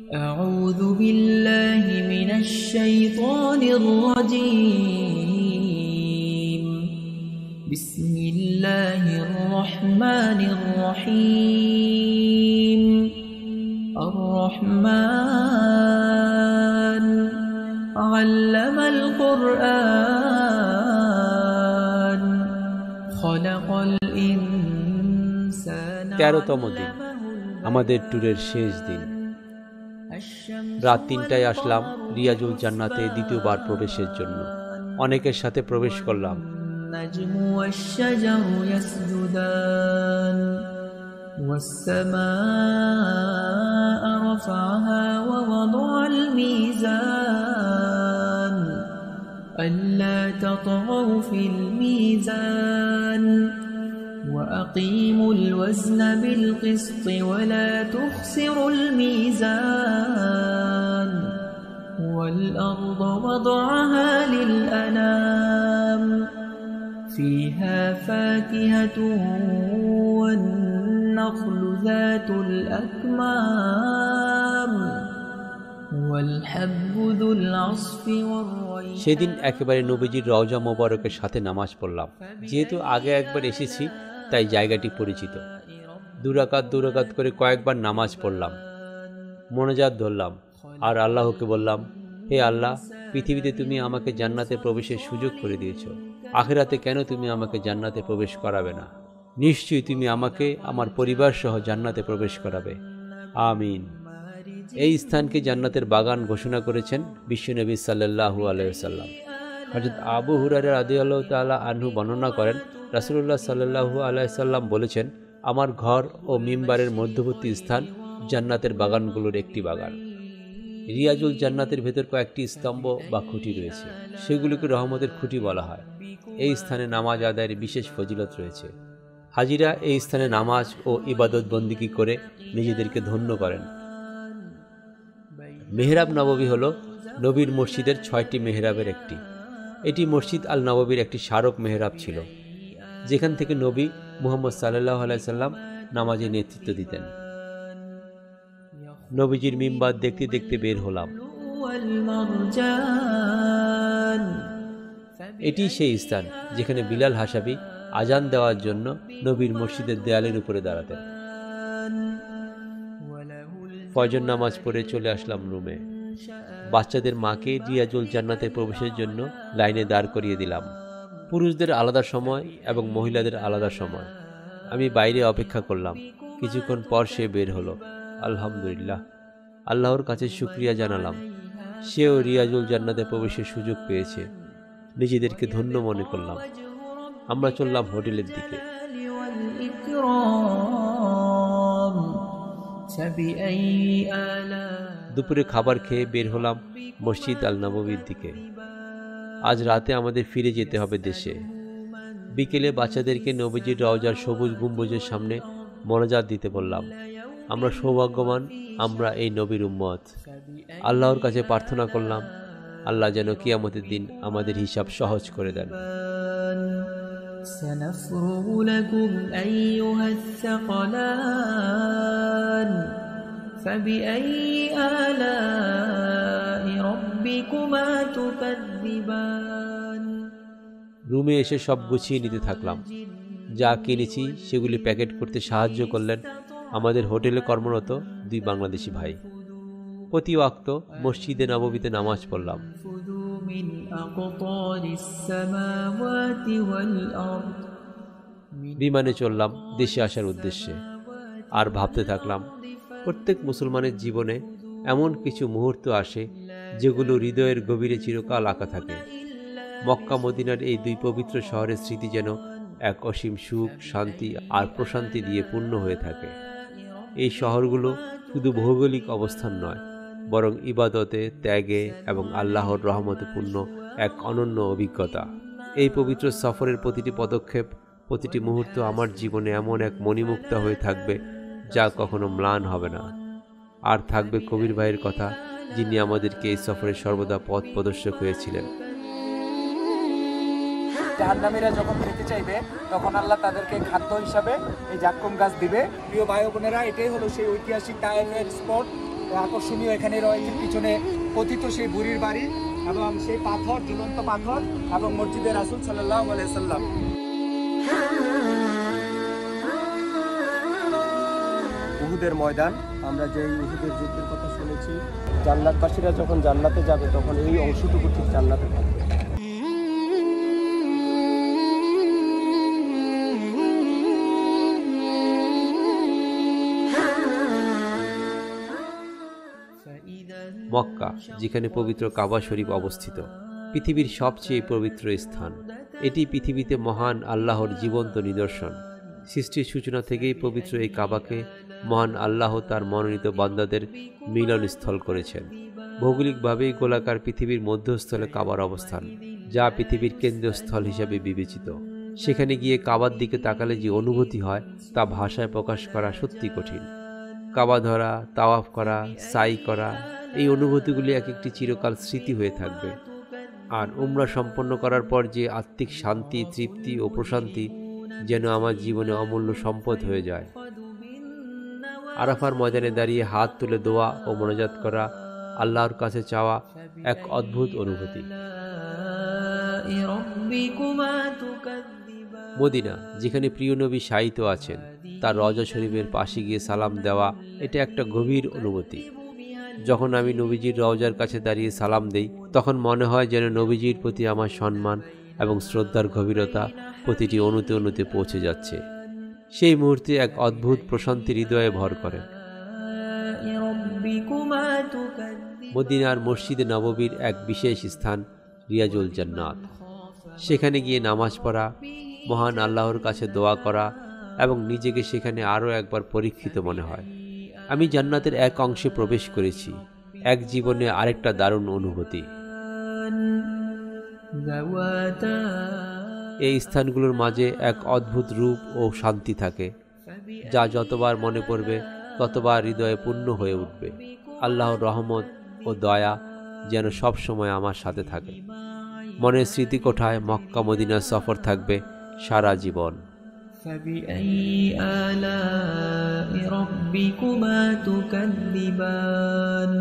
أعوذ بالله من الشيطان الرجيم بسم الله الرحمن الرحيم الرحمن علم القرآن خلق الإنسان 13তম দিন, আমাদের ট্যুরের শেষ দিন। রাত 3টায় আসলাম রিয়াজুল জান্নাতে দ্বিতীয়বার প্রবেশের জন্য। অনেকের সাথে প্রবেশ করলাম। النجم والشجر يسجدان والسماء رفعها ووضع الميزان ألا تطغوا في الميزان وأقيموا الوزن بالقسط ولا تخسروا الميزان والأرض وضعها للأنام فيها فاكهة والنخل ذات الأكمام والحب ذو العصف والريحان। সেদিন একেবারে নবীজির রওজা মোবারকের সাথে নামাজ পড়লাম। যেহেতু আগে একবার এসেছি তাই জায়গাটি পরিচিত। দুরাকাত করে কয়েকবার নামাজ পড়লাম, মোনাজাত ধরলাম আর আল্লাহকে বললাম, হে আল্লাহ, পৃথিবীতে তুমি আমাকে জান্নাতে প্রবেশের সুযোগ করে দিয়েছো, আখিরাতে কেন তুমি আমাকে জান্নাতে প্রবেশ করাবে না? নিশ্চয়ই তুমি আমাকে আমার পরিবার সহ জান্নাতে প্রবেশ করাবে, আমিন। এই স্থানকে জান্নাতের বাগান ঘোষণা করেছেন বিশ্বনবী সাল্লাল্লাহু আলাইহি ওয়াসাল্লাম। হযরত আবু হুরায়রা রাদিয়াল্লাহু তাআলা আনহু বর্ণনা করেন, রাসূলুল্লাহ সাল্লাল্লাহু আলাইহি ওয়াসাল্লাম বলেছেন, আমার ঘর ও মিম্বারের মধ্যবর্তী স্থান জান্নাতের বাগানগুলোর একটি বাগান। রিয়াজুল জান্নাতের ভেতর কয়েকটি স্তম্ভ বা খুঁটি রয়েছে, সেগুলোকে রহমতের খুঁটি বলা হয়। এই স্থানে নামাজ আদায়ের বিশেষ ফজিলত রয়েছে। হাজিরা এই স্থানে নামাজ ও ইবাদত বন্দিগি করে নিজেদেরকে ধন্য করেন। মেহরাব নববী হল নবীর মসজিদের 6টি মেহরাবের একটি। এটি মসজিদ আল নববীর একটি স্মারক মেহরাব ছিল, যেখান থেকে নবী মুহাম্মদ সাল্লাল্লাহু আলাইহি সাল্লাম নামাজে নেতৃত্ব দিতেন। নবীজির মিম্বার দেখতে দেখতে বের হলাম। এটি সেই স্থান যেখানে বিলাল হাসাবি আজান দেওয়ার জন্য নবীর মসজিদের দেয়ালের উপরে দাঁড়াতেন। ফজর নামাজ পড়ে চলে আসলাম রুমে। বাচ্চাদের মাকে রিয়াজুল জান্নাতে প্রবেশের জন্য লাইনে দাঁড় করিয়ে দিলাম। পুরুষদের আলাদা সময় এবং মহিলাদের আলাদা সময়। আমি বাইরে অপেক্ষা করলাম। কিছুক্ষণ পর সে বের হলো। আলহামদুলিল্লাহ, আল্লাহর কাছে শুকরিয়া জানালাম, সেও রিয়াজুল জান্নাতে প্রবেশের সুযোগ পেয়েছে। নিজেদেরকে ধন্য মনে করলাম। আমরা চললাম হোটেলের দিকে। দুপুরে খাবার খেয়ে বের হলাম মসজিদ আল নববীর দিকে। আজ রাতে আমাদের ফিরে যেতে হবে দেশে। বিকেলে বাচ্চাদেরকে নবীজির রওজার সবুজ গম্বুজের সামনে মোনাজাত দিতে বললাম। আমরা সৌভাগ্যবান, আমরা এই নবীর উম্মত। আল্লাহর কাছে প্রার্থনা করলাম, আল্লাহ যেন কিয়ামতের দিন আমাদের হিসাব সহজ করে দেন। سنفرغ لكم أيها الثقلان فبأي آلاء ربكما تكذبان। রুমে এসে সব গুছিয়ে নিতে থাকলাম। যা কিনেছি সেগুলি প্যাকেট করতে সাহায্য করলেন আমাদের হোটেলে কর্মরত 2 বাংলাদেশি ভাই। প্রতি ওয়াক্ত মসজিদে নববীতে নামাজ পড়লাম। বিমানে চললাম দেশে আসার উদ্দেশ্যে। আর ভাবতে থাকলাম, প্রত্যেক মুসলমানের জীবনে এমন কিছু মুহূর্ত আসে যেগুলো হৃদয়ের গভীরে চিরকাল আঁকা থাকে। মক্কা মদিনার এই 2 পবিত্র শহরের স্মৃতি যেন এক অসীম সুখ, শান্তি আর প্রশান্তি দিয়ে পূর্ণ হয়ে থাকে। এই শহরগুলো শুধু ভৌগোলিক অবস্থান নয়, বরং ইবাদতে, ত্যাগে এবং আল্লাহর রহমতে পূর্ণ এক অনন্য অভিজ্ঞতা। এই পবিত্র সফরের প্রতিটি পদক্ষেপ, প্রতিটি মুহূর্ত আমার জীবনে এমন এক মণিমুক্তা হয়ে থাকবে যা কখনো ম্লান হবে না। আর থাকবে কবির ভাইয়ের কথা, যিনি আমাদেরকে এই সফরে সর্বদা পথ প্রদর্শক হয়েছিলেন। জাহান্নামীরা যখন খেতে চাইবে তখন আল্লাহ তাদেরকে খাদ্য হিসাবে এই জাক্কুম গাছ দিবে। প্রিয় ভাই বোনেরা, এটাই হলো সেই ঐতিহাসিক টাইমের স্পট আকর্ষণীয় এখানে রয়েছে পিছনে পতিত সেই বুড়ির বাড়ি এবং সেই পাথর, ঝুলন্ত পাথর এবং মসজিদে রাসূল সাল্লাল্লাহু আলাইহি সাল্লাম। উহুদের ময়দান, আমরা যে উহুদের যুদ্ধের কথা শুনেছি, জান্নাতবাসীরা যখন জান্নাতে যাবে তখন এই অংশটুকু ঠিক জান্নাতে থাকবে। মক্কা, যেখানে পবিত্র কাবা শরীফ অবস্থিত, পৃথিবীর সবচেয়ে পবিত্র স্থান। এটি পৃথিবীতে মহান আল্লাহর জীবন্ত নিদর্শন। সৃষ্টির সূচনা থেকেই পবিত্র এই কাবাকে মহান আল্লাহ তার মনোনীত বান্দাদের মিলনস্থল করেছেন। ভৌগোলিকভাবেই গোলাকার পৃথিবীর মধ্যস্থলে কাবার অবস্থান, যা পৃথিবীর কেন্দ্রস্থল হিসাবে বিবেচিত। সেখানে গিয়ে কাবার দিকে তাকালে যে অনুভূতি হয় তা ভাষায় প্রকাশ করা সত্যি কঠিন। কাবা ধরা, তাওয়াফ করা, সাই করা, এই অনুভূতিগুলি এক একটি চিরকাল স্মৃতি হয়ে থাকবে। আর উমরা সম্পন্ন করার পর যে আত্মিক শান্তি, তৃপ্তি ও প্রশান্তি যেন আমার জীবনে অমূল্য সম্পদ হয়ে যায়। আরাফার ময়দানে দাঁড়িয়ে হাত তুলে দোয়া ও মোনাজাত করা, আল্লাহর কাছে চাওয়া এক অদ্ভুত অনুভূতি। মদিনা, যেখানে প্রিয় নবী শায়িত আছেন, তার রওজা শরীফের পাশে গিয়ে সালাম দেওয়া, এটা একটা গভীর অনুভূতি। যখন আমি নবীজির রওজার কাছে দাঁড়িয়ে সালাম দেই, তখন মনে হয় যেন নবীজির প্রতি আমার সম্মান এবং শ্রদ্ধার গভীরতা প্রতিটি অণুতে অণুতে পৌঁছে যাচ্ছে। সেই মুহূর্তে এক অদ্ভুত প্রশান্তি হৃদয়ে ভর করে। মদিনার মসজিদে নববীর এক বিশেষ স্থান রিয়াজুল জান্নাত। সেখানে গিয়ে নামাজ পড়া, মহান আল্লাহর কাছে দোয়া করা এবং নিজেকে সেখানে আরও একবার পরীক্ষিত মনে হয়। আমি জান্নাতের এক অংশে প্রবেশ করেছি, এক জীবনে আরেকটা দারুণ অনুভূতি। এই স্থানগুলোর মাঝে এক অদ্ভুত রূপ ও শান্তি থাকে, যা যতবার মনে পড়বে ততবার হৃদয়ে পূর্ণ হয়ে উঠবে। আল্লাহর রহমত ও দয়া যেন সব সময় আমার সাথে থাকে। মনের স্মৃতিকোঠায় মক্কা মদিনার সফর থাকবে সারা জীবন। فبأي آلاء ربكما تكذبان